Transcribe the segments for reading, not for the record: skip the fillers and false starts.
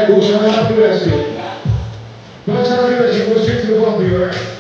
Gusano la diversi. Gusano la diversi, così si può dire.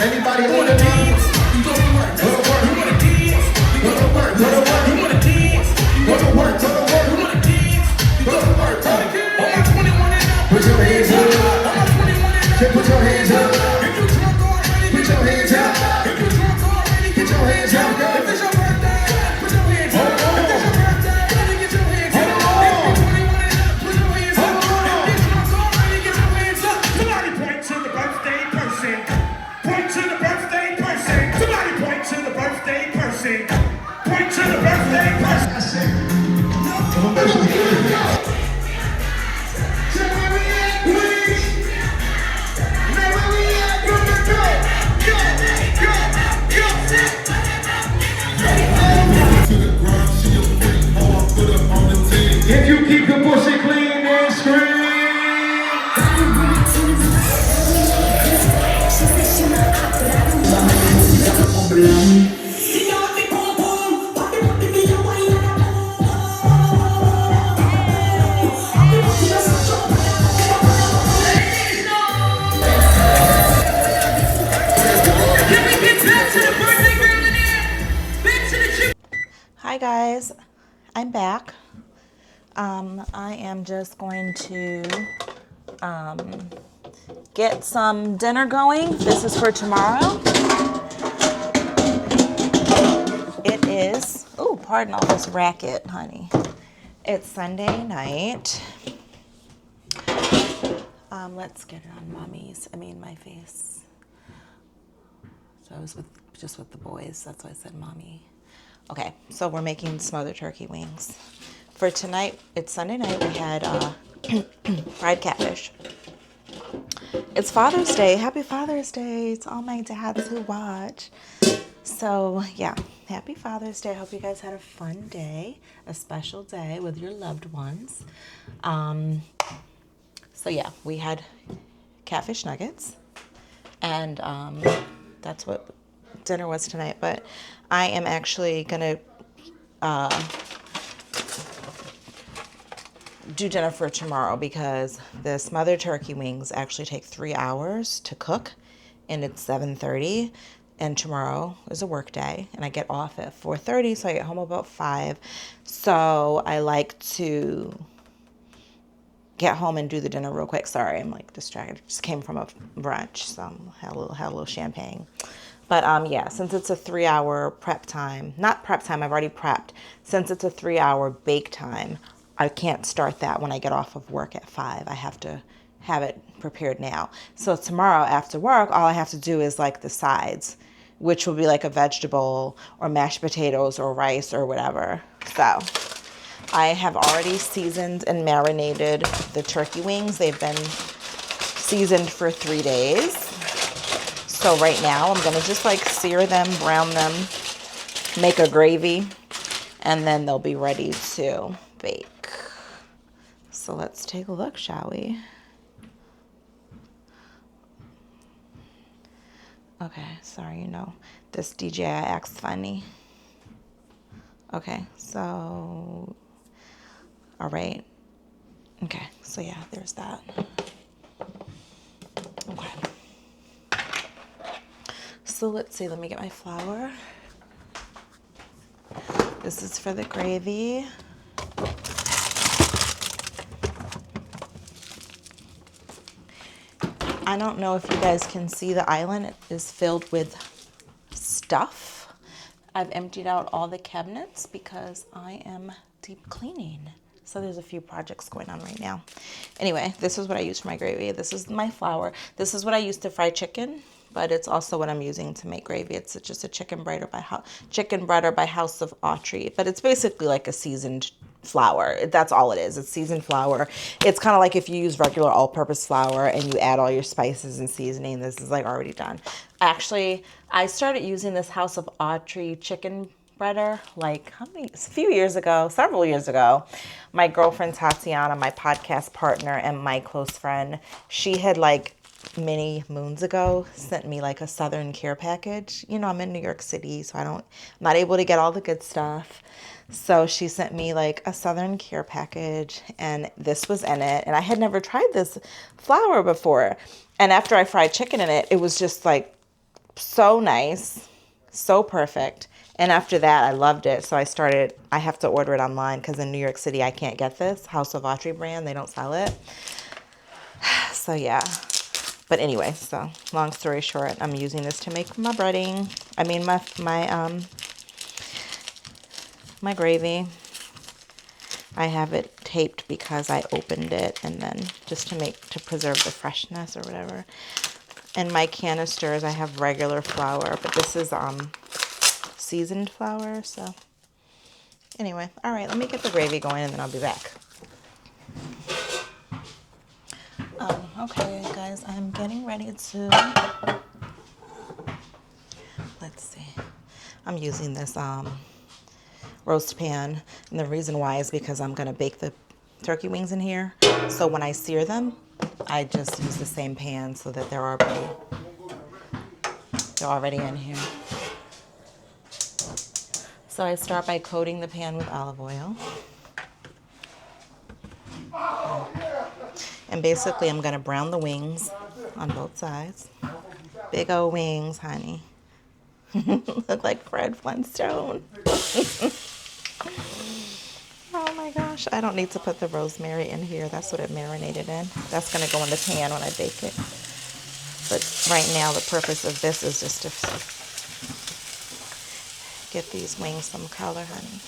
Anybody want to dance? Go to work. Go to work. You want to dance? Go to work. Go to work. You want to dance? Go to work. Go to work. You want to dance? Go to work. All my 21 and up. Put your hands up. All my 21 and up. Put your hands up. If you drunk already, put your hands up. If you drunk already, get your hands up. If it's your birthday, put your hands up. If it's your birthday, get your hands up. If you're 21 and up, put your hands up. If you're drunk already, get your hands up. Somebody point to the birthday person. Point to the birthday person. Somebody point to the birthday person. Point to the birthday person. I said, if you keep the pussy clean and scream. Hi guys, I'm back. I am just going to get some dinner going. This is for tomorrow. It is, oh, pardon all this racket, honey. It's Sunday night. Let's get it on my face. So I was just with the boys. That's why I said mommy. Okay, so we're making smothered turkey wings. For tonight, it's Sunday night, we had fried catfish. It's Father's Day. Happy Father's Day to all my dads who watch. So, yeah, happy Father's Day. I hope you guys had a fun day, a special day with your loved ones. So, yeah, we had catfish nuggets, and that's what dinner was tonight. But I am actually going to do dinner for tomorrow because the smothered turkey wings actually take 3 hours to cook, and it's 7:30, and tomorrow is a work day, and I get off at 4:30, so I get home about 5. So I like to get home and do the dinner real quick. Sorry, I'm like distracted. Just came from a brunch, so I had a little champagne. But yeah, since it's a 3-hour prep time, not prep time, I've already prepped. Since it's a 3-hour bake time, I can't start that when I get off of work at 5. I have to have it prepared now. So tomorrow after work, all I have to do is like the sides, which will be like a vegetable or mashed potatoes or rice or whatever. So I have already seasoned and marinated the turkey wings. They've been seasoned for 3 days. So right now I'm going to just like sear them, brown them, make a gravy, and then they'll be ready to bake. So let's take a look, shall we? Okay, sorry, you know, this DJI acts funny. Okay, so, all right. Okay, so yeah, there's that. Okay. So let's see, let me get my flour. This is for the gravy. I don't know if you guys can see the island. It is filled with stuff. I've emptied out all the cabinets because I am deep cleaning. So there's a few projects going on right now. Anyway, this is what I use for my gravy. This is my flour. This is what I use to fry chicken, but it's also what I'm using to make gravy. It's just a chicken breader by House of Autry, but it's basically like a seasoned flour. That's all it is. It's seasoned flour. It's kind of like if you use regular all-purpose flour and you add all your spices and seasoning. This is like already done. Actually, I started using this House of Autry chicken breader like a few years ago, several years ago. My girlfriend Tatiana, my podcast partner and my close friend, she had like many moons ago sent me like a Southern care package. You know, I'm in New York City, so I'm not able to get all the good stuff. So she sent me like a Southern care package and this was in it. And I had never tried this flour before. And after I fried chicken in it, it was just like so nice, so perfect. And after that, I loved it. So I have to order it online because in New York City, I can't get this House of Autry brand. They don't sell it. So yeah. But anyway, so long story short, I'm using this to make my breading. I mean, my gravy. I have it taped because I opened it and then just to preserve the freshness or whatever. And my canisters, I have regular flour, but this is seasoned flour. So anyway, all right, let me get the gravy going and then I'll be back. Okay, guys, I'm getting ready to, let's see, I'm using this roast pan, and the reason why is because I'm going to bake the turkey wings in here. So when I sear them, I just use the same pan so that they're already in here. So I start by coating the pan with olive oil. And basically I'm going to brown the wings on both sides. Big old wings, honey. Look like Fred Flintstone. Oh my gosh, I don't need to put the rosemary in here. That's what it marinated in. That's going to go in the pan when I bake it. But right now the purpose of this is just to get these wings some color, honey.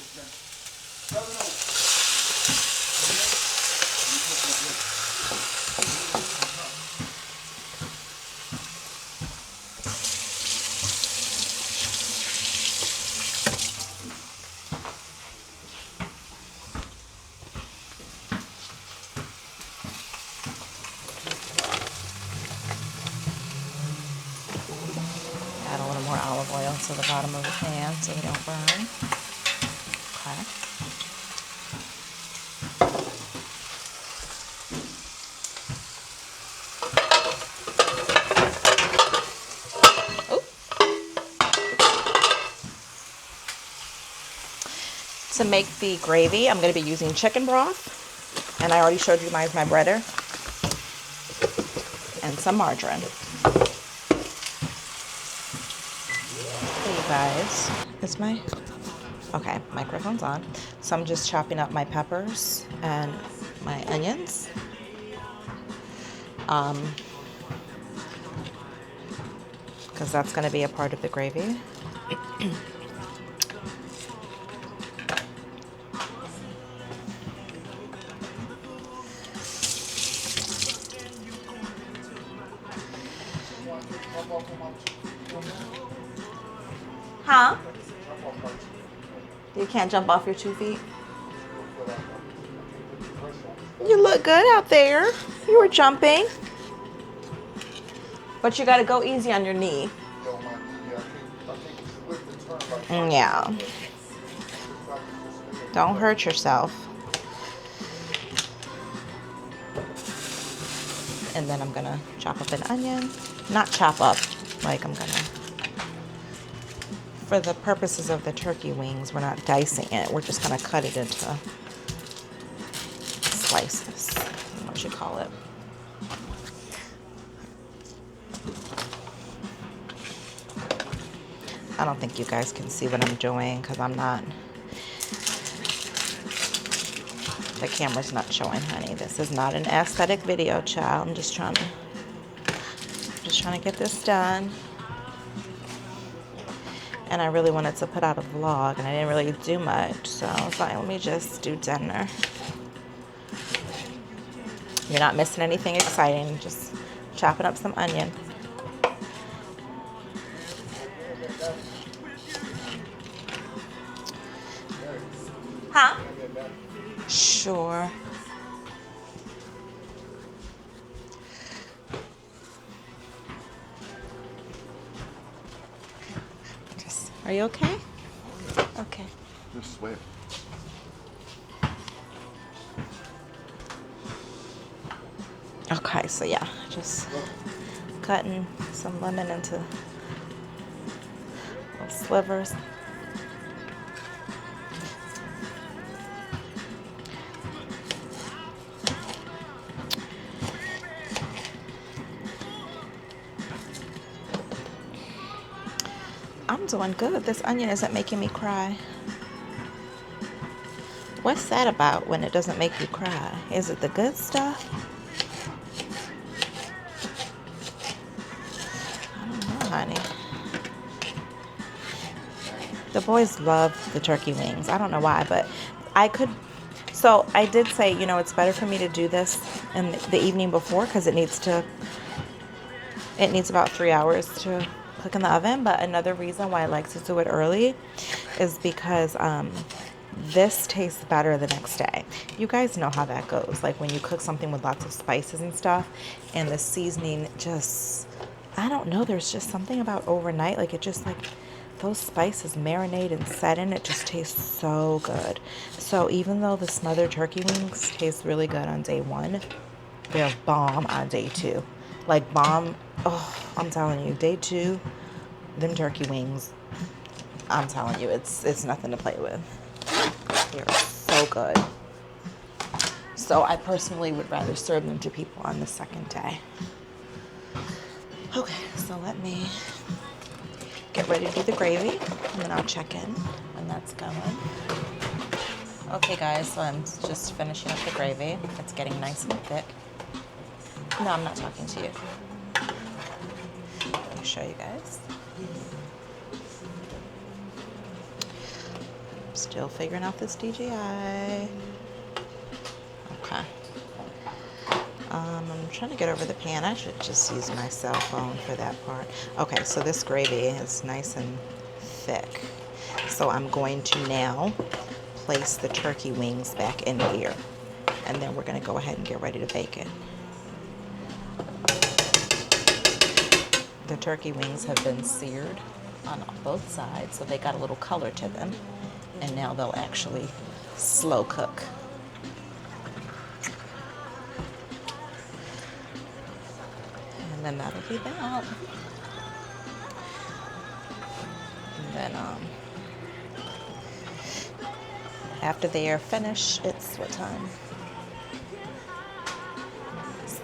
Add a little more olive oil to the bottom of the pan so they don't burn. Okay. To make the gravy, I'm going to be using chicken broth, and I already showed you my breader, and some margarine. Hey, you guys, okay, microphone's on. So I'm just chopping up my peppers and my onions. Because that's going to be a part of the gravy. Huh? You can't jump off your 2 feet? You look good out there. You were jumping. But you got to go easy on your knee. Yeah. Don't hurt yourself. And then I'm going to chop up an onion. Not chop up, like I'm going to. For the purposes of the turkey wings, we're not dicing it. We're just going to cut it into slices. I don't know what you call it. I don't think you guys can see what I'm doing because I'm not. The camera's not showing, honey. This is not an aesthetic video, child. I'm just trying to get this done. And I really wanted to put out a vlog, and I didn't really do much. So I was like, let me just do dinner. You're not missing anything exciting. Just chopping up some onion. Huh? Sure. Are you okay? Okay. Just sweat. Okay, so yeah, just cutting some lemon into little slivers. I'm doing good. This onion isn't making me cry. What's that about when it doesn't make you cry? Is it the good stuff? I don't know, honey. The boys love the turkey wings. I don't know why, but I could... So I did say, you know, it's better for me to do this in the evening before because it needs about 3 hours to cook in the oven. But another reason why I like to do it early is because this tastes better the next day. You guys know how that goes. Like when you cook something with lots of spices and stuff and the seasoning just, I don't know, there's just something about overnight. Like it just like those spices marinate and set in. It just tastes so good. So even though the smothered turkey wings taste really good on day 1, they're bomb on day 2. Like bomb. Oh, I'm telling you, day 2, them turkey wings, I'm telling you, it's nothing to play with. They're so good. So I personally would rather serve them to people on the second day. Okay, so let me get ready to do the gravy, and then I'll check in when that's going. Okay guys, so I'm just finishing up the gravy. It's getting nice and thick. No, I'm not talking to you. Let me show you guys. Still figuring out this DJI. Okay. I'm trying to get over the pan. I should just use my cell phone for that part. Okay, so this gravy is nice and thick. So I'm going to now place the turkey wings back in here. And then we're going to go ahead and get ready to bake it. The turkey wings have been seared on both sides, so they got a little color to them. And now they'll actually slow cook. And then that'll be that. And then after they are finished, it's what time?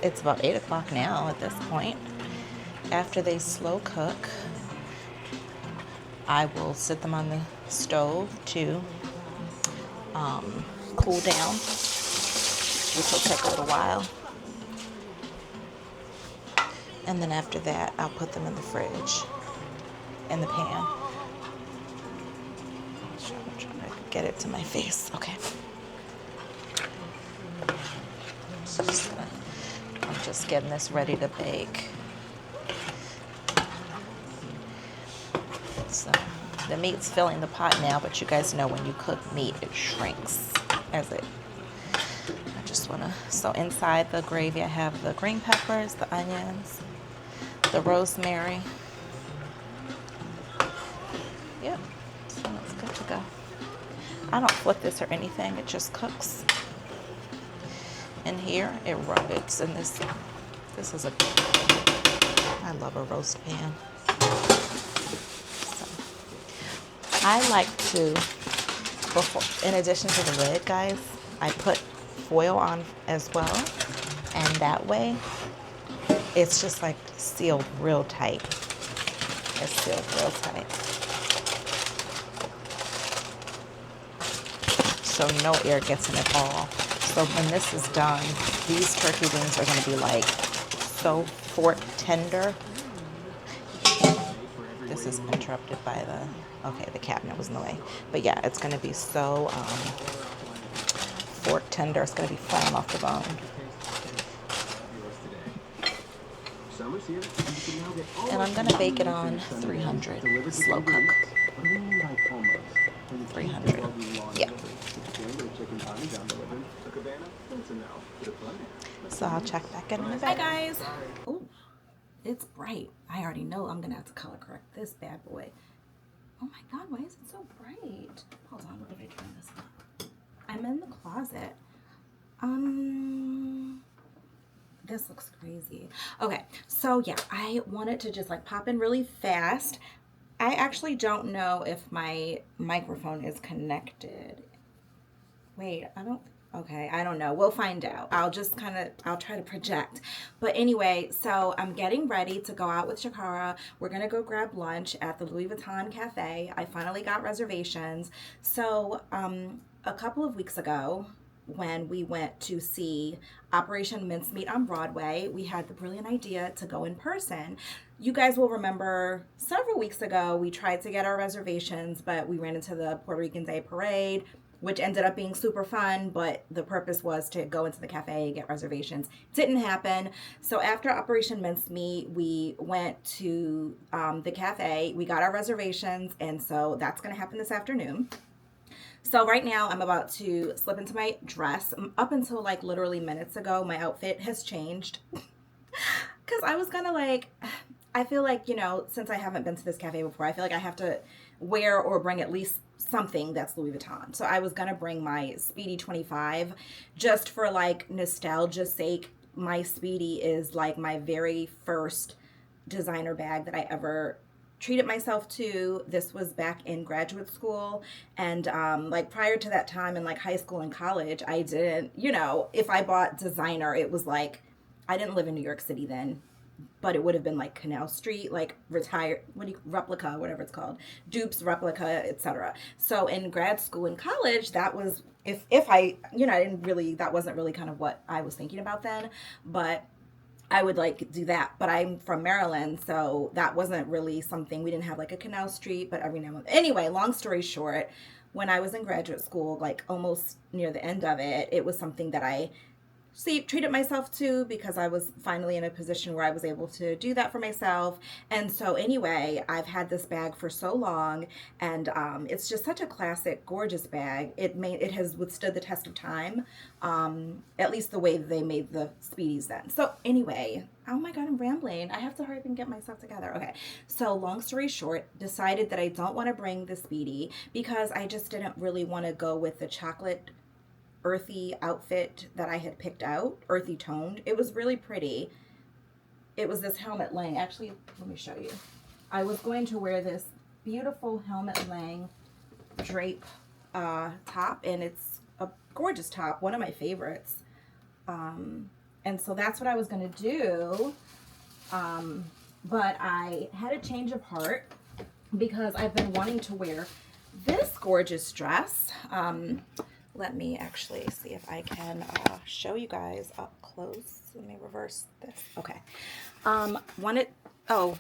It's about 8 o'clock now at this point. After they slow cook, I will sit them on the stove to cool down, which will take a little while. And then after that, I'll put them in the fridge, in the pan. I'm trying to get it to my face. Okay. I'm just getting this ready to bake. So the meat's filling the pot now, but you guys know when you cook meat, it shrinks as it. I just want to, so inside the gravy, I have the green peppers, the onions, the rosemary. Yep, so it's good to go. I don't flip this or anything, it just cooks. And here, it's in this is a, I love a roast pan. I like to, in addition to the lid, guys, I put foil on as well. And that way, it's just like sealed real tight. It's sealed real tight. So no air gets in at all. So when this is done, these turkey wings are going to be like so fork tender. This this is interrupted by the cabinet was in the way. But yeah, it's going to be so fork tender. It's going to be flying off the bone. And I'm going to bake it on 300 slow cook. 300. Yeah. So I'll check back in a bit. Hi guys. Oh, it's bright. I already know I'm going to have to color correct this bad boy. Oh my God, why is it so bright? Hold on, let me turn this up. I'm in the closet. This looks crazy. Okay, so yeah, I wanted to just like pop in really fast. I actually don't know if my microphone is connected. Wait, okay, I don't know. We'll find out. I'll try to project. But anyway, so I'm getting ready to go out with Shakara. We're going to go grab lunch at the Louis Vuitton Cafe. I finally got reservations. So a couple of weeks ago, when we went to see Operation Mincemeat on Broadway, we had the brilliant idea to go in person. You guys will remember several weeks ago, we tried to get our reservations, but we ran into the Puerto Rican Day Parade, which ended up being super fun, but the purpose was to go into the cafe and get reservations. Didn't happen. So after Operation Mincemeat, we went to the cafe, we got our reservations, and so that's gonna happen this afternoon. So right now I'm about to slip into my dress. Up until like literally minutes ago, my outfit has changed. Because I was gonna I feel like, you know, since I haven't been to this cafe before, I feel like I have to wear or bring at least something that's Louis Vuitton. So I was gonna bring my Speedy 25 just for like nostalgia's sake. My Speedy is like my very first designer bag that I ever treated myself to. This was back in graduate school, and like prior to that time in like high school and college, I didn't, you know, if I bought designer, it was like, I didn't live in New York City then, but it would have been like Canal Street, like replica, whatever it's called, dupes, replica, etc. So in grad school and college, that was if I, you know, I didn't really, that wasn't really kind of what I was thinking about then, but I would like do that. But I'm from Maryland, so that wasn't really something. We didn't have like a Canal Street, but every now and then. Anyway, long story short, when I was in graduate school, like almost near the end of it, it was something that I treated myself to, because I was finally in a position where I was able to do that for myself. And so anyway, I've had this bag for so long, and it's just such a classic, gorgeous bag. It has withstood the test of time, at least the way they made the Speedies then. So anyway, oh my God, I'm rambling. I have to hurry up and get myself together. Okay, so long story short, decided that I don't want to bring the Speedy because I just didn't really want to go with the chocolate earthy outfit that I had picked out, earthy toned. It was really pretty. It was this Helmut Lang. Actually, let me show you. I was going to wear this beautiful Helmut Lang drape top, and it's a gorgeous top, one of my favorites. And so that's what I was going to do. But I had a change of heart because I've been wanting to wear this gorgeous dress. Let me actually see if I can show you guys up close. Let me reverse this. Okay. Oh,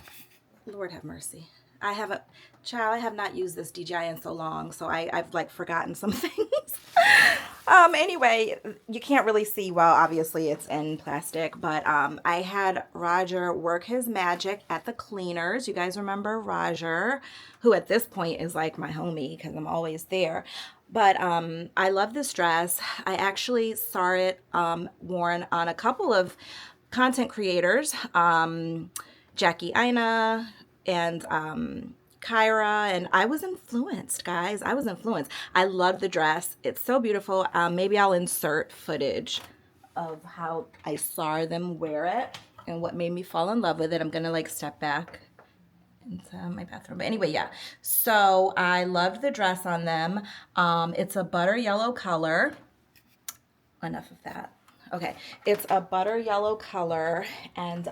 Lord have mercy. I have not used this DJI in so long, so I've like forgotten some things. Anyway, you can't really see well, obviously it's in plastic, but I had Roger work his magic at the cleaners. You guys remember Roger, who at this point is like my homie because I'm always there. But I love this dress. I actually saw it worn on a couple of content creators, Jackie Aina and Kyra, and I was influenced, guys. I was influenced. I love the dress. It's so beautiful. Maybe I'll insert footage of how I saw them wear it and what made me fall in love with it. I'm gonna like step back into my bathroom. But anyway, yeah. So I loved the dress on them. It's a butter yellow color. Enough of that. Okay, it's a butter yellow color, and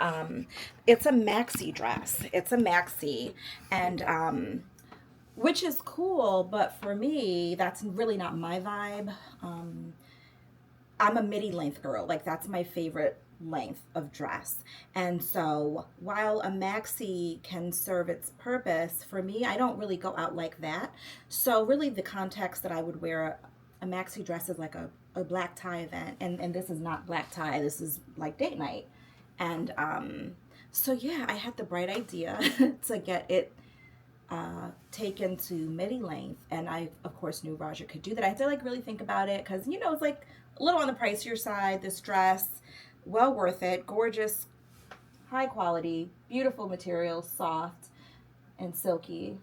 it's a maxi dress. It's a maxi, and which is cool, but for me, that's really not my vibe. I'm a midi length girl. Like that's my favorite length of dress. And so while a maxi can serve its purpose, for me, I don't really go out like that. So really the context that I would wear a maxi dress is like a black tie event. And this is not black tie. This is like date night. And so yeah, I had the bright idea to get it taken to midi length, and I of course knew Roger could do that. I had to like really think about it because you know it's like a little on the pricier side. This dress, well worth it, gorgeous, high quality, beautiful material, soft and silky.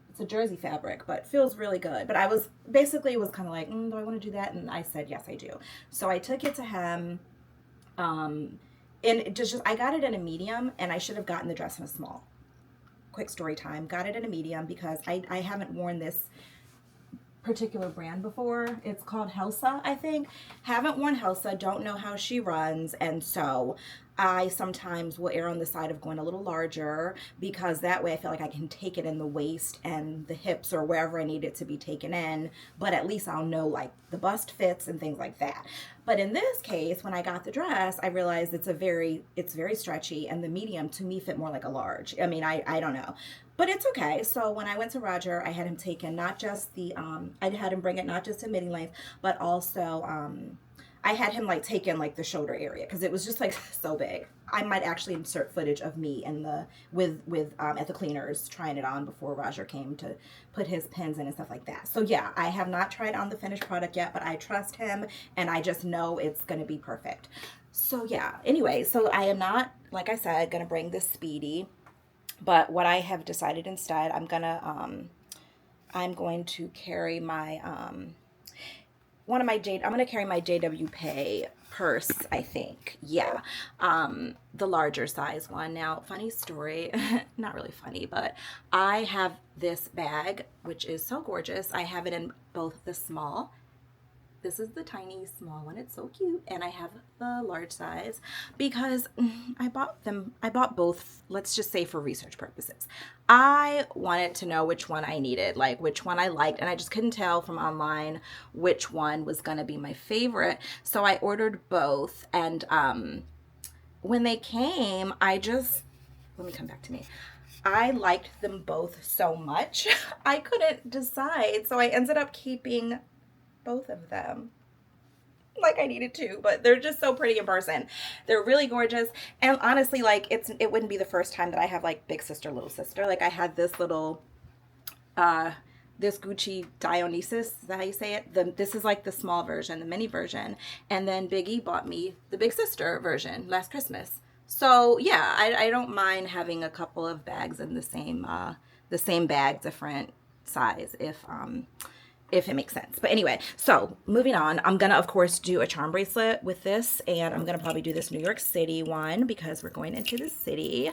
It's a jersey fabric, but feels really good. But I was basically was kind of like, do I want to do that? And I said yes, I do. So I took it to him. And it just I got it in a medium, and I should have gotten the dress in a small. Quick story time. Got it in a medium because I haven't worn this particular brand before. It's called Helsa, I think. Haven't worn Helsa, don't know how she runs, and so I sometimes will err on the side of going a little larger because that way I feel like I can take it in the waist and the hips or wherever I need it to be taken in, but at least I'll know like the bust fits and things like that. But in this case, when I got the dress, I realized it's very stretchy, and the medium to me fit more like a large. I mean, I don't know. But it's okay. So when I went to Roger, I had him taken not just the I had him bring it not just to midi length, but also I had him like take in like the shoulder area because it was just like so big. I might actually insert footage of me in the with at the cleaners trying it on before Roger came to put his pins in and stuff like that. So yeah, I have not tried on the finished product yet, but I trust him and I just know it's gonna be perfect. So yeah, anyway, so I am not, like I said, gonna bring this Speedy, but what I have decided instead, I'm going to carry my I'm going to carry my JW Pay purse, I think. Yeah. The larger size one. Now, funny story, not really funny, but I have this bag, which is so gorgeous. I have it in both the small. This is the tiny small one. It's so cute. And I have the large size because I bought both, let's just say for research purposes. I wanted to know which one I needed, like which one I liked, and I just couldn't tell from online which one was going to be my favorite. So I ordered both, and when they came, let me come back to me. I liked them both so much. I couldn't decide. So I ended up keeping both of them like I needed to, but they're just so pretty in person. They're really gorgeous, and honestly, like it wouldn't be the first time that I have like big sister, little sister. Like I had this little this Gucci Dionysus, is that how you say it? This is like the small version, the mini version, and then Biggie bought me the big sister version last Christmas. So yeah, I don't mind having a couple of bags in the same bag, different size, if it makes sense. But anyway, so moving on, I'm gonna of course do a charm bracelet with this, and I'm gonna probably do this New York City one because we're going into the city.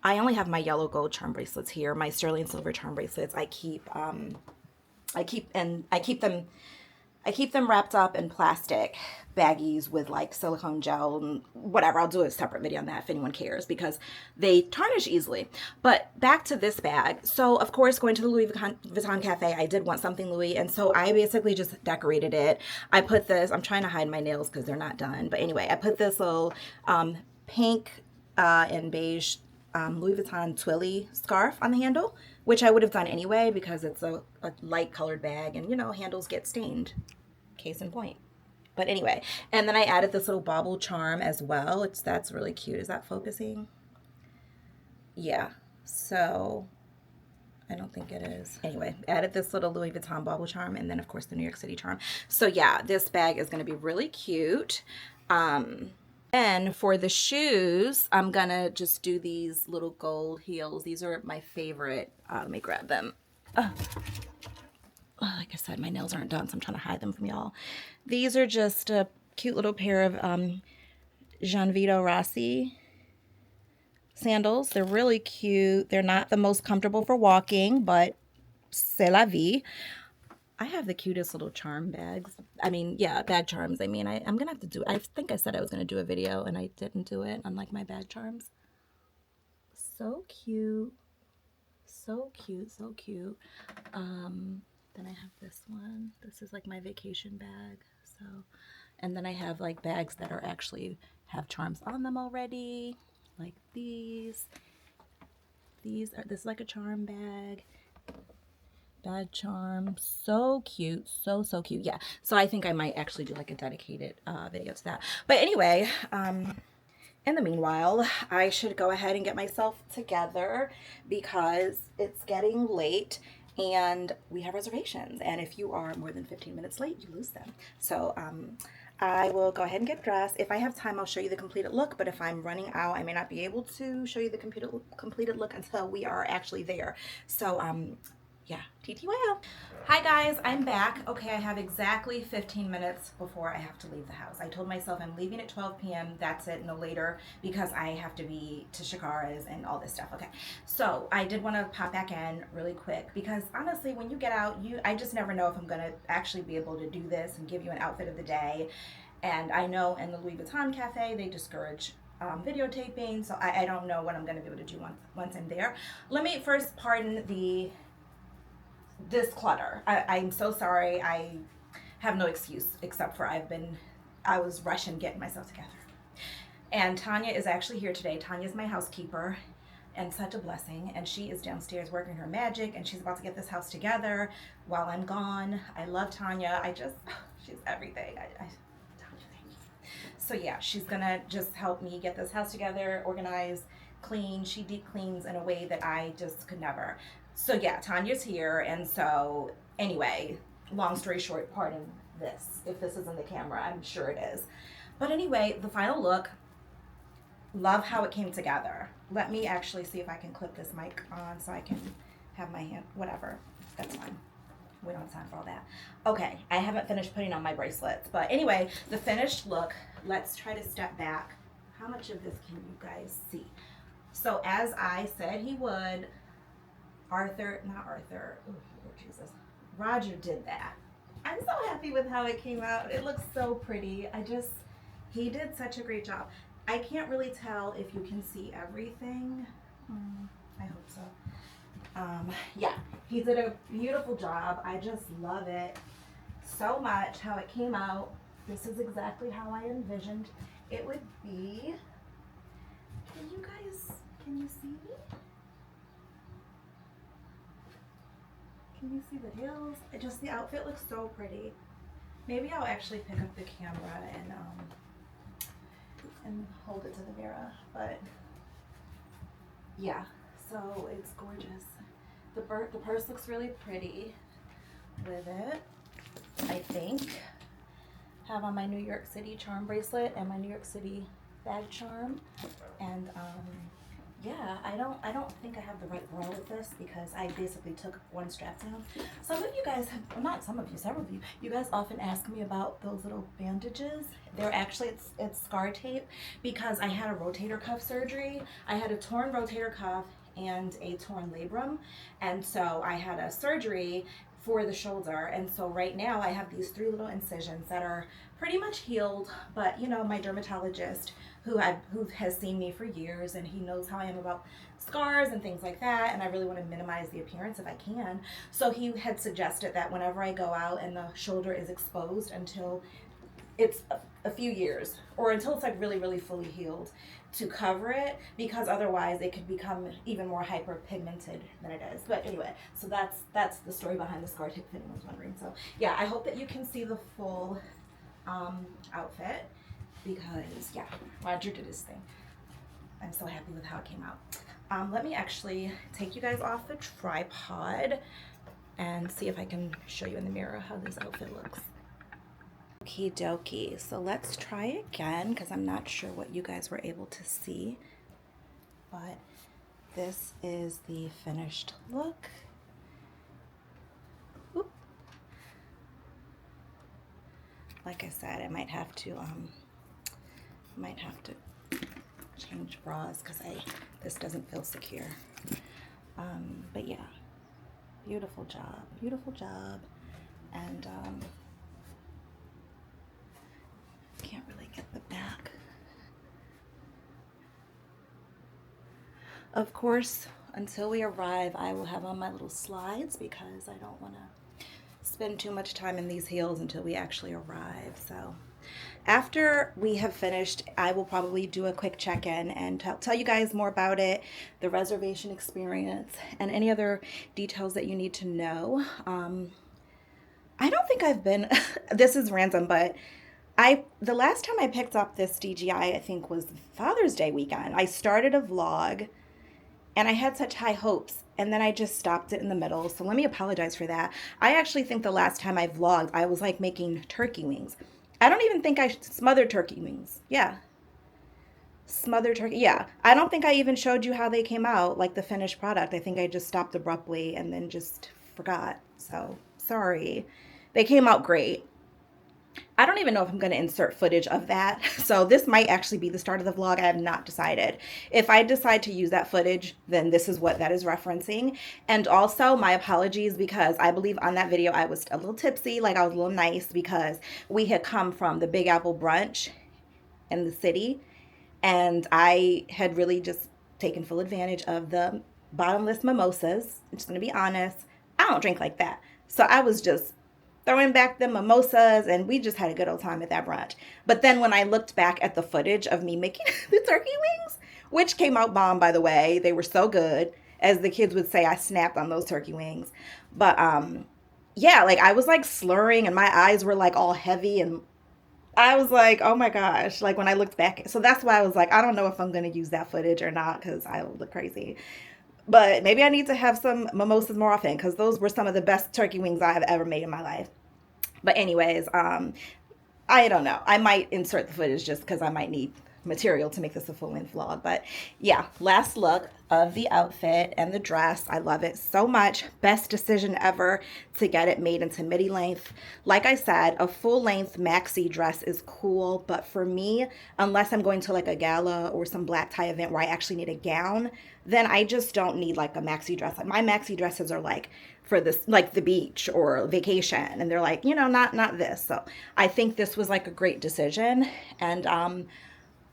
I only have my yellow gold charm bracelets here. My sterling silver charm bracelets I keep them wrapped up in plastic baggies with like silicone gel and whatever. I'll do a separate video on that if anyone cares because they tarnish easily. But back to this bag. So of course, going to the Louis Vuitton Cafe, I did want something Louis, and so I basically just decorated it. I put this, I'm trying to hide my nails because they're not done. But anyway, I put this little pink and beige Louis Vuitton Twilly scarf on the handle, which I would have done anyway because it's a light colored bag, and you know, handles get stained. Case in point. But anyway, and then I added this little bauble charm as well. That's really cute. Is that focusing? Yeah. So I don't think it is. Anyway, added this little Louis Vuitton bauble charm, and then of course the New York City charm. So yeah, this bag is going to be really cute. And for the shoes, I'm going to just do these little gold heels. These are my favorite. Let me grab them. Like I said, my nails aren't done, so I'm trying to hide them from y'all. These are just a cute little pair of Gianvito Rossi sandals. They're really cute. They're not the most comfortable for walking, but c'est la vie. I have the cutest little charm bags. I mean, yeah, bag charms. I mean, I'm going to have to do it. I think I said I was going to do a video, and I didn't do it, unlike my bag charms. So cute. So cute, so cute. Then I have this one. This is like my vacation bag. So And then I have like bags that are actually have charms on them already, like these. This is like a charm bag. Bag charm, so cute, so cute. Yeah, so I think I might actually do like a dedicated video to that. But anyway, in the meanwhile, I should go ahead and get myself together because it's getting late and we have reservations. And if you are more than 15 minutes late, you lose them. So I will go ahead and get dressed. If I have time, I'll show you the completed look. But if I'm running out, I may not be able to show you the completed look until we are actually there. So yeah, TTYL. Hi guys, I'm back. Okay, I have exactly 15 minutes before I have to leave the house. I told myself I'm leaving at 12 p.m. That's it, no later, because I have to be to Shakara's and all this stuff. Okay, so I did want to pop back in really quick because honestly, when you get out, I just never know if I'm gonna actually be able to do this and give you an outfit of the day. And I know in the Louis Vuitton Cafe, they discourage videotaping, so I don't know what I'm gonna be able to do once I'm there. Let me first pardon this clutter. I'm so sorry. I have no excuse except for I was rushing getting myself together. And Tanya is actually here today. Tanya's my housekeeper and such a blessing. And she is downstairs working her magic and she's about to get this house together while I'm gone. I love Tanya. She's everything. Tanya, thank you. So yeah, she's gonna just help me get this house together, organize, clean. She deep cleans in a way that I just could never. So yeah, Tanya's here, and so anyway, long story short, pardon this, if this isn't the camera, I'm sure it is. But anyway, the final look, love how it came together. Let me actually see if I can clip this mic on so I can have my hand, whatever, that's fine. We don't have time for all that. Okay, I haven't finished putting on my bracelets, but anyway, the finished look, let's try to step back. How much of this can you guys see? So as I said he would, Roger did that. I'm so happy with how it came out. It looks so pretty. He did such a great job. I can't really tell if you can see everything. I hope so. Yeah, he did a beautiful job. I just love it so much how it came out. This is exactly how I envisioned it would be. Can you see me? Can you see the heels? The outfit looks so pretty. Maybe I'll actually pick up the camera and hold it to the mirror. But yeah, so it's gorgeous. The purse looks really pretty with it. I think. Have on my New York City charm bracelet and my New York City bag charm. And yeah, I don't think I have the right bra with this because I basically took one strap down. Some of you guys have, well, not some of you, several of you, you guys often ask me about those little bandages. They're actually, it's scar tape because I had a rotator cuff surgery. I had a torn rotator cuff and a torn labrum. And so I had a surgery for the shoulder, and so right now I have these 3 little incisions that are pretty much healed, but you know, my dermatologist who has seen me for years and he knows how I am about scars and things like that, and I really want to minimize the appearance if I can. So he had suggested that whenever I go out and the shoulder is exposed until it's a few years or until it's like really fully healed, to cover it, because otherwise it could become even more hyperpigmented than it is. But anyway, so that's the story behind the scar tape, if anyone's wondering. So yeah, I hope that you can see the full outfit because yeah, Roger did his thing. I'm so happy with how it came out. Let me actually take you guys off the tripod and see if I can show you in the mirror how this outfit looks. Okie dokie, so let's try again because I'm not sure what you guys were able to see, but this is the finished look. Oop. Like I said, I might have to change bras because this doesn't feel secure. But yeah, beautiful job, and can't really get the back. Of course, until we arrive, I will have on my little slides because I don't want to spend too much time in these heels until we actually arrive. So After we have finished, I will probably do a quick check-in and tell you guys more about it, the reservation experience, and any other details that you need to know. I don't think I've been, this is random, but the last time I picked up this DJI, I think was Father's Day weekend. I started a vlog and I had such high hopes, and then I just stopped it in the middle. So let me apologize for that. I actually think the last time I vlogged, I was like making turkey wings. I don't even think I smothered turkey wings. Yeah. Smothered turkey. Yeah. I don't think I even showed you how they came out, like the finished product. I think I just stopped abruptly and then just forgot. So sorry. They came out great. I don't even know if I'm going to insert footage of that. So this might actually be the start of the vlog. I have not decided. If I decide to use that footage, then this is what that is referencing. And also my apologies, because I believe on that video I was a little tipsy, like I was a little nice, because we had come from the Big Apple brunch in the city. And I had really just taken full advantage of the bottomless mimosas. I'm just going to be honest. I don't drink like that. So I was just throwing back the mimosas, and we just had a good old time at that brunch. But then when I looked back at the footage of me making the turkey wings, which came out bomb, by the way, they were so good. As the kids would say, I snapped on those turkey wings. But yeah, like I was like slurring, and my eyes were like all heavy, and I was like, oh my gosh, like when I looked back. So that's why I was like, I don't know if I'm going to use that footage or not, because I look crazy. But maybe I need to have some mimosas more often, because those were some of the best turkey wings I have ever made in my life. But anyways, I don't know. I might insert the footage just because I might need material to make this a full-length vlog. But yeah, last look of the outfit and the dress. I love it so much. Best decision ever to get it made into midi length. Like I said, a full-length maxi dress is cool, but for me, unless I'm going to like a gala or some black tie event where I actually need a gown, then I just don't need like a maxi dress. Like my maxi dresses are like for this, like the beach or vacation, and they're like, you know, not this. So I think this was like a great decision, and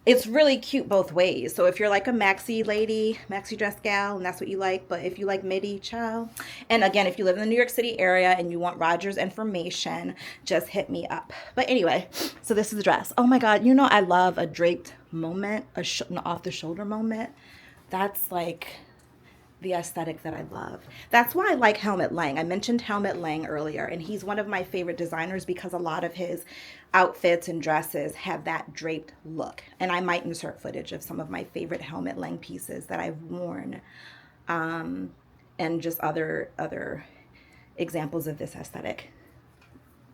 it's really cute both ways. So if you're like a maxi lady, maxi dress gal, and that's what you like, but if you like midi, child. And again, if you live in the New York City area and you want Roger's information, just hit me up. But anyway, so this is the dress. Oh my God, you know I love a draped moment, an off the shoulder moment. That's like the aesthetic that I love. That's why I like Helmut Lang. I mentioned Helmut Lang earlier, and he's one of my favorite designers because a lot of his outfits and dresses have that draped look. And I might insert footage of some of my favorite Helmut Lang pieces that I've worn, and just other examples of this aesthetic.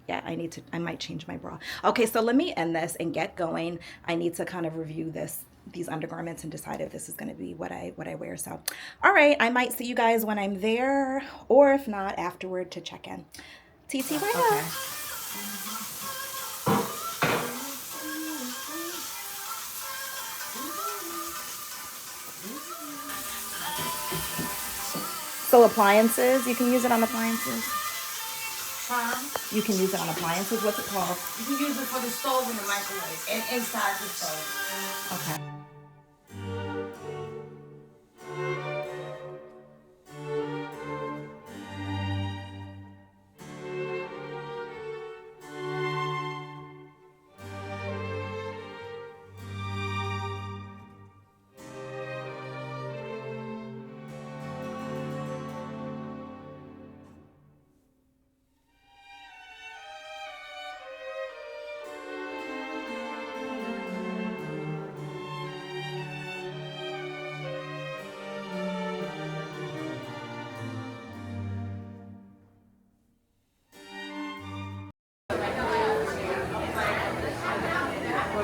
Yeah, I might change my bra. Okay, so let me end this and get going. I need to kind of review these undergarments and decide if this is going to be what I wear. So, all right, I might see you guys when I'm there, or if not, afterward to check in. TT, bye. Okay. So appliances, you can use it on appliances. You can use it on appliances. What's it called? You can use it for the stove and the microwave, and inside the stove. Okay.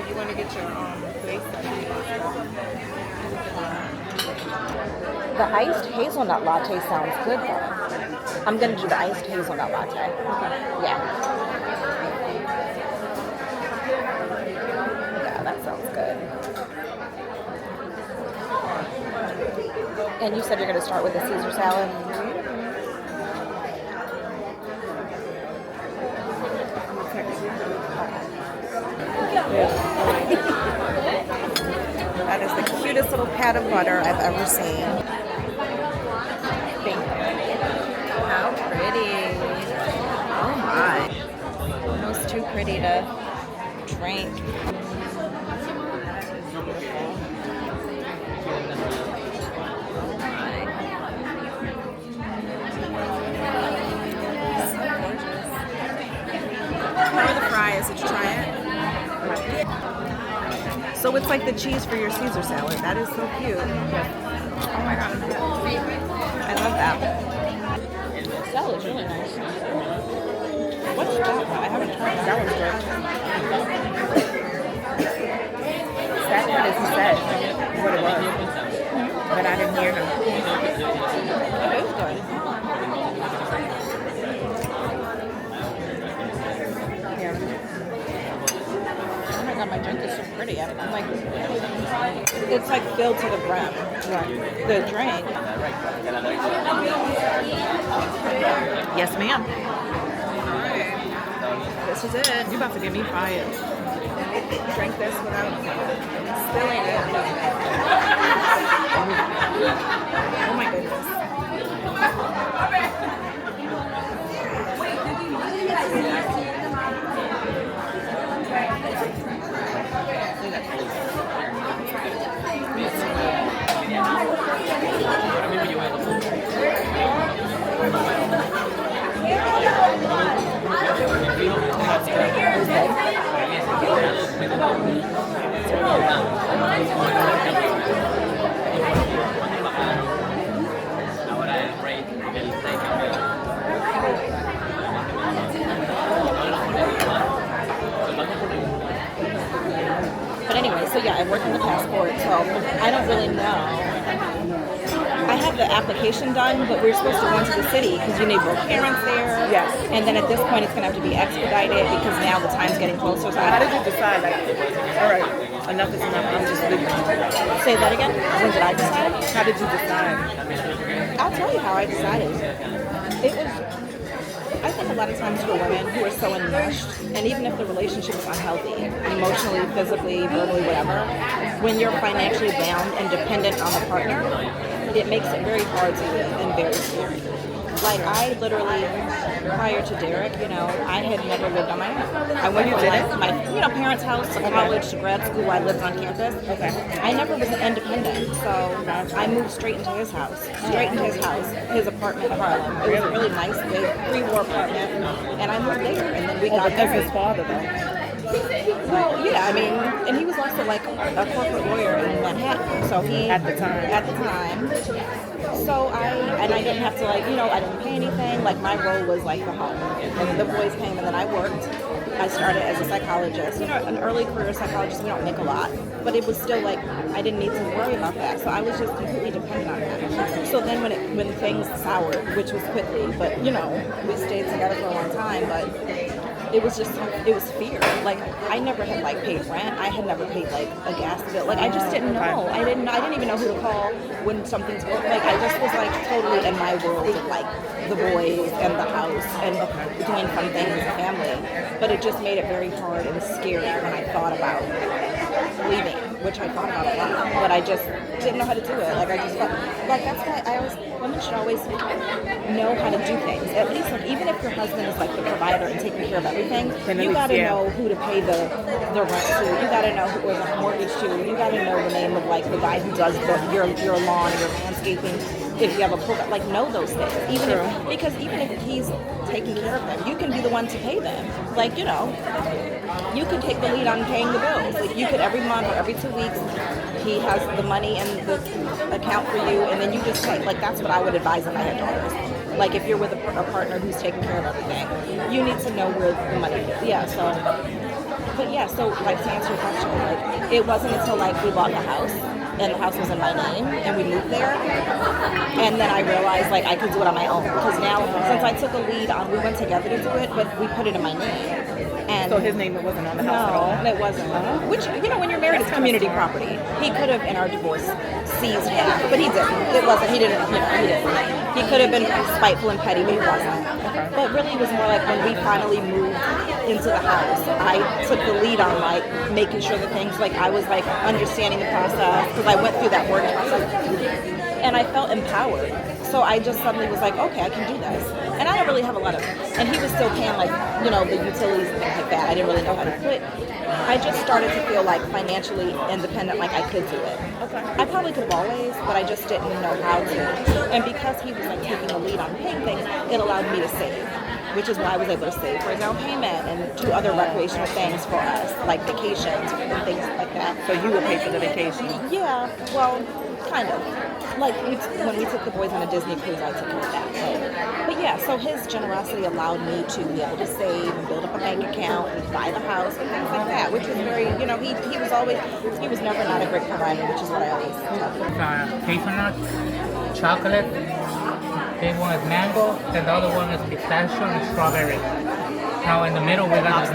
You want to get your place? The iced hazelnut latte sounds good though. I'm gonna do the iced hazelnut latte. Yeah. Yeah, that sounds good. And you said you're gonna start with the Caesar salad? That is the cutest little pat of butter I've ever seen. How pretty. Oh my. Almost too pretty to drink. How are the fries? Did you try it? So it's like the cheese for your Caesar salad. That is so cute. Oh my god. I love that. Salad's really nice. What's that one? I haven't tried that. That one's good. That one is said what it was. But I didn't hear him. It is good. Yeah. Oh my god, my drink is so pretty. I'm like, it's like filled to the brim. The drink. Yes, ma'am. This is it. You about to get me fired. Drink this without spilling it. Oh my goodness. But anyway, so yeah, I work in the passport, so I don't really know. I have the application done, but we're supposed to go into the city because you need both parents there. Yes. And then at this point, it's going to have to be expedited because now the time's getting closer. So How did you decide? Like, all right, enough is enough. I'm just leaving. say that again? When did I decide? How did you decide? I'll tell you how I decided. It was, I think a lot of times for women who are so enmeshed, and even if the relationship is unhealthy, emotionally, physically, verbally, whatever, when you're financially bound and dependent on the partner, it makes it very hard to live and very scary. Like I literally, prior to Derek, you know, I had never lived on my own. I went from like my, you know, parents' house to college to grad school. I lived on campus. Okay. I never was independent, so I moved straight into his house, his apartment in Harlem. It was a really nice, big pre-war apartment, and I moved there. And then we got That's married. his father, though. Well, yeah, I mean, and he was also like a corporate lawyer in Manhattan, so he At the time. So I didn't have to like, you know, I didn't pay anything. Like my role was like the home, and the boys came, and then I worked. I started as a psychologist. You know, an early career psychologist, we don't make a lot, but it was still like I didn't need to worry about that. So I was just completely dependent on that. So then when things soured, which was quickly, but you know, we stayed together for a long time, but it was fear. Like I never had like paid rent. I had never paid like a gas bill. Like I just didn't know. I didn't even know who to call when something's broken. Like I just was like totally in my world of like the boys and the house and doing fun things as a family. But it just made it very hard and scary when I thought about leaving, which I thought about a lot. But I just didn't know how to do it. Like I just felt like that's why women should always know how to do things. At least like even if your husband is like the provider and taking care of everything, you gotta know who to pay the rent to. You gotta know who the mortgage to. You gotta know the name of like the guy who does your lawn, your landscaping. If you have a pool, like know those things. Because even if he's taking care of them, you can be the one to pay them. Like you know, you could take the lead on paying the bills. Like you could every month or every 2 weeks, he has the money in the account for you, and then you just pay. Like that's what I would advise if I had daughters. Like if you're with a partner who's taking care of everything, you need to know where the money is. Yeah. So like to answer your question, like it wasn't until like we bought the house and the house was in my name and we moved there, and then I realized like I could do it on my own because now since I took a lead on, we went together to do it, but we put it in my name. And So his name wasn't on the house at all? no, it wasn't. Which, you know, when you're married, it's community property. He could have, in our divorce, seized half, but he didn't. It wasn't. He didn't. You know, he didn't. He could have been spiteful and petty, but he wasn't. But really, it was more like when we finally moved into the house, I took the lead on like making sure the things, like I was like understanding the process because I went through that work process. and I felt empowered. So I just suddenly was like, okay, I can do this. And I don't really have a lot of, and he was still paying like, you know, the utilities and things like that. I didn't really know how to quit. I just started to feel like financially independent, like I could do it. Okay. I probably could have always, but I just didn't know how to. And because he was like taking the lead on paying things, it allowed me to save, which is why I was able to save for his down payment and do other recreational things for us, like vacations and things like that. So you would pay for the vacation? Yeah, well, kind of. Like when we took the boys on a Disney cruise, I took care of that. But yeah, so his generosity allowed me to be able to save and build up a bank account and buy the house and things like that, which was very, you know, he was never not a great provider, which is what I always tell him. Hazelnut, chocolate. Big one is mango, and the other one is pistachio and strawberry. Now in the middle we got the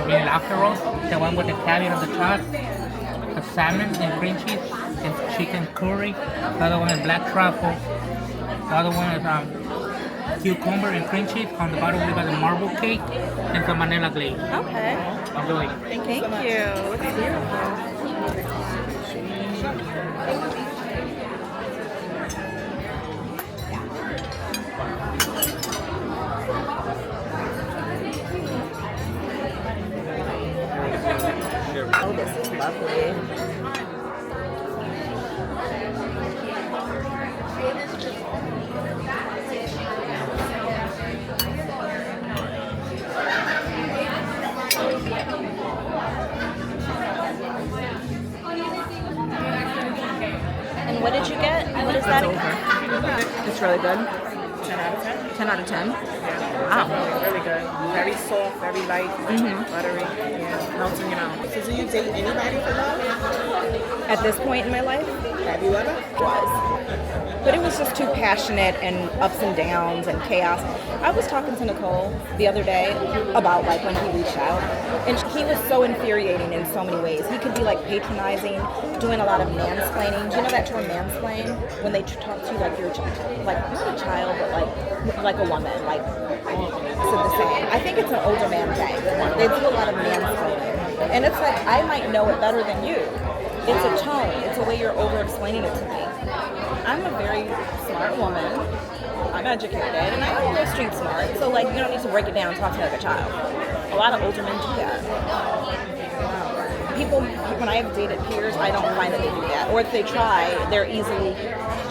vegan lobster roll, the one with the caviar on the top, the salmon and cream cheese, and chicken curry. The other one is black truffle. The other one is cucumber and cream cheese. On the bottom we got the marble cake and some vanilla glaze. Okay. Enjoy. Thank you. Looks beautiful. Oh, this is lovely. And what did you get? What is that? It's really good. 10 out of 10? 10 out of 10. Wow. Really good. Very soft, very light, buttery. Yeah, melts in your mouth. So do you date anybody for love? At this point in my life, Have you ever? was. But it was just too passionate and ups and downs and chaos. I was talking to Nicole the other day about like when he reached out, and he was so infuriating in so many ways. He could be like patronizing, doing a lot of mansplaining. Do you know that term mansplain? When they talk to you like you're a child, like not a child, but like a woman, like said the same. I think it's an older man thing. They do a lot of mansplaining, and it's like I might know it better than you. It's a tone. It's a way you're over-explaining it to me. I'm a very smart woman. I'm educated, and I'm a little street smart. So, like, you don't need to break it down and talk to me like a child. A lot of older men do that. People, when I have dated peers, I don't find that they do that. Or if they try, they're easily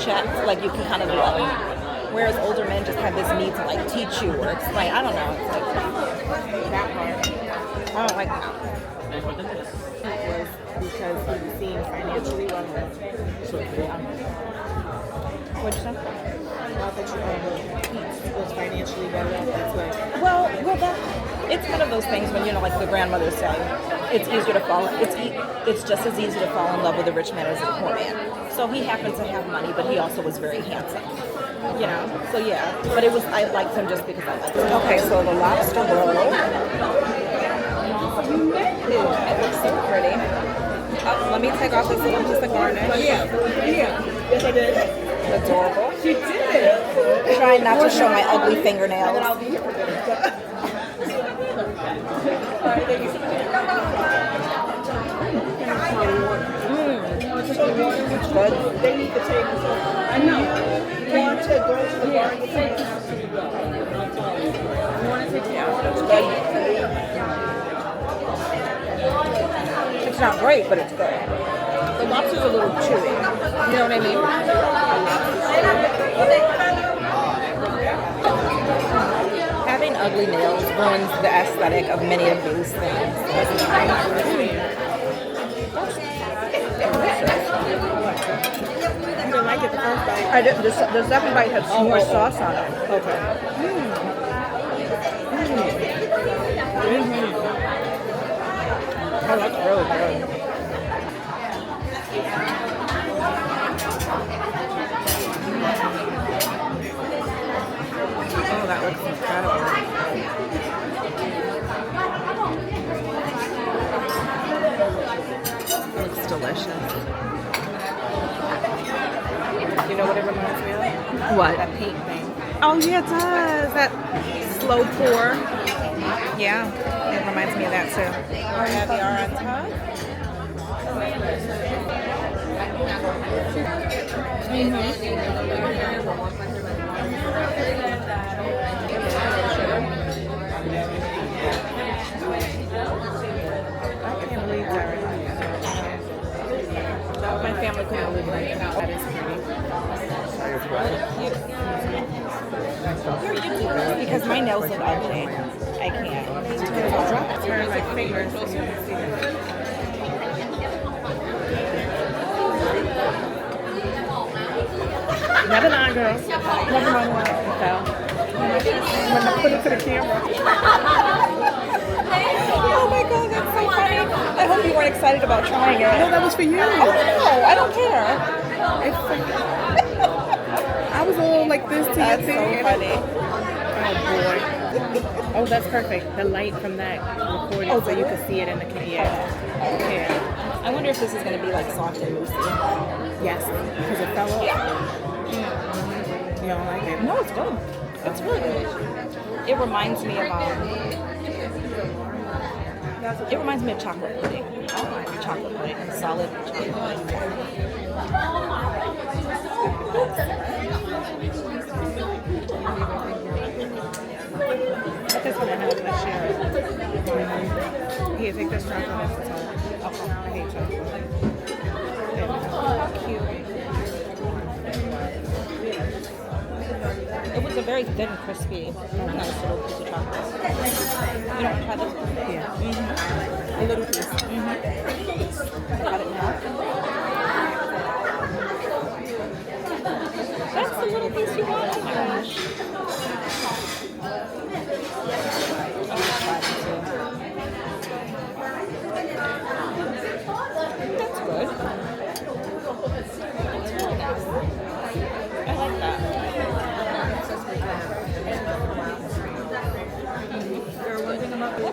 checked. Like, you can kind of do it. Whereas older men just have this need to, like, teach you or explain. I don't know. It's like that part. I don't like that. Was because he was seen financially well. What'd you say? Not that he was financially well off. That's what. Well, that it's one of those things when, you know, like the grandmothers say, it's easier to fall. It's just as easy to fall in love with a rich man as a poor man. So he happened to have money, but he also was very handsome. You know, so yeah. But I liked him just because I liked him. Okay, so the lobster roll. It looks so pretty. Let me take off this little piece of garnish. Yes, I did. Adorable. She did. Trying not to show my ugly fingernails. It's good. They need the table. I know. You want to go to the bar and get tables? You want to take it out? It's good. It's not great, but it's good. The lobster's a little chewy. You know what I mean? Having ugly nails ruins the aesthetic of many of these things. You didn't like it the first bite? I did. The second bite has more sauce on it. Okay. Oh, that's really good. Oh, that looks incredible. It looks delicious. You know what it reminds me of? What? That paint thing. Oh, yeah, it does. That slow pour. Yeah, it reminds me of that too. Caviar on top. I can't believe that. My family couldn't believe it. That is pretty. Because my nails look ugly. I can't. Turn my fingers. Never mind, girls. Never mind what I fell. When I put it to the camera. Oh my god, that's so funny. I hope you weren't excited about trying it. No, that was for you. Oh no, I don't care. I was a little like this to That's your so thing. funny. Oh boy. Oh, that's perfect. The light from that recording so you can see it in the camera. Yeah. I wonder if this is going to be like soft and loosey. Yes. Because it fell off. You don't like it? No, it's good. It's really good. It reminds me of chocolate pudding. Chocolate pudding, solid chocolate pudding. But this one I have my share. Here, take this chocolate. That's all. Okay. I hate chocolate. Cute. It was a very thin, crispy, nice little piece of chocolate. You don't try this? Yeah. Mm-hmm. A little piece. Got it now. That's the little piece you got? Oh my gosh. That's good. It's really nice. I like that.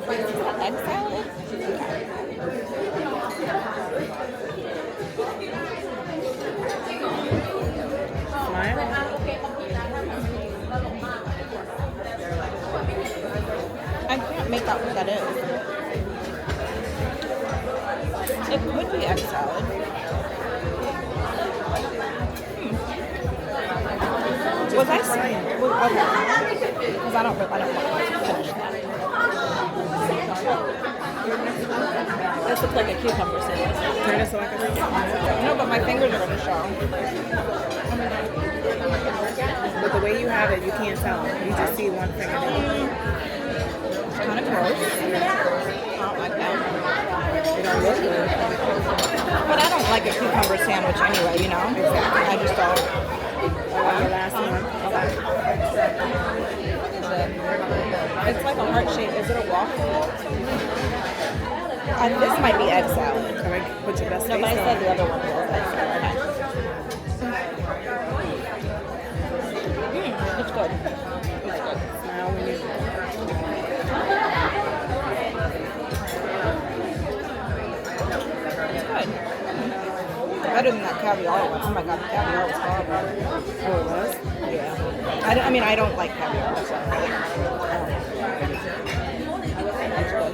What is that, egg salad? I can't make out what that is. It could be egg salad. Was I saying? Okay. Because I don't want to finish that. This looks like a cucumber sandwich. Turn it so I can see it. No, but my fingers are going to show. But the way you have it, you can't tell. You just see one finger. It's kind of gross. I don't like that. It don't look good. But I don't like a cucumber sandwich anyway, you know? I just don't. The last one. It's like a heart shape. Is it a waffle? This might be egg salad. All right, put your best No, face but I said on. the other one was egg salad. It's good. It's good. Smile when you... It's good. Better than that caviar one. Oh my god, the caviar was horrible. Oh, it was? Yeah. I mean, I don't like caviar, so. It's good.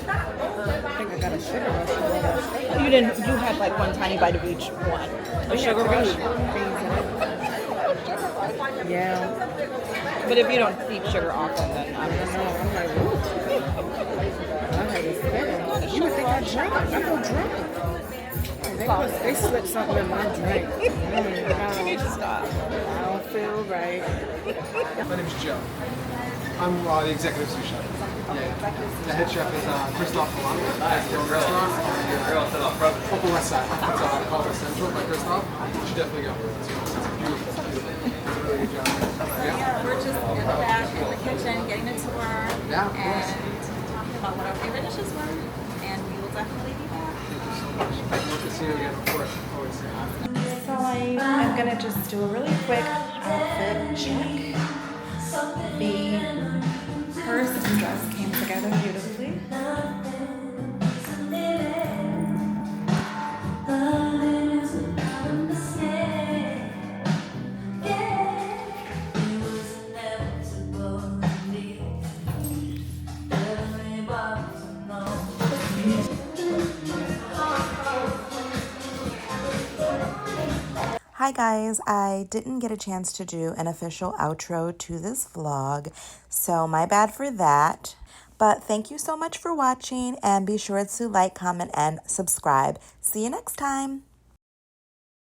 I think I got a sugar rush. You didn't. You had like one tiny bite of each one. A sugar rush. Yeah. But if you don't eat sugar often, then I I don't don't know. know. I'm like, ooh. I had this thing. You would think I drank. I feel drunk. They slipped something in my drink. You need to stop. I don't feel right. My name is Joe. I'm the executive sous chef. The head chef is Christoph Milano. That's the restaurant on Upper West Side. It's called Central by Christoph. You should definitely go. It's beautiful. Really good job. Yeah, we're just in the back in the kitchen getting a tour Yeah, of and course. talking about what our favorite dishes were, and we will definitely be back. Thank you so much. I'd love to see you again, of course. Always. So I'm gonna just do a really quick outfit check. The purse and dress came together beautifully. Hi guys, I didn't get a chance to do an official outro to this vlog, so my bad for that. But thank you so much for watching, and be sure to like, comment, and subscribe. See you next time.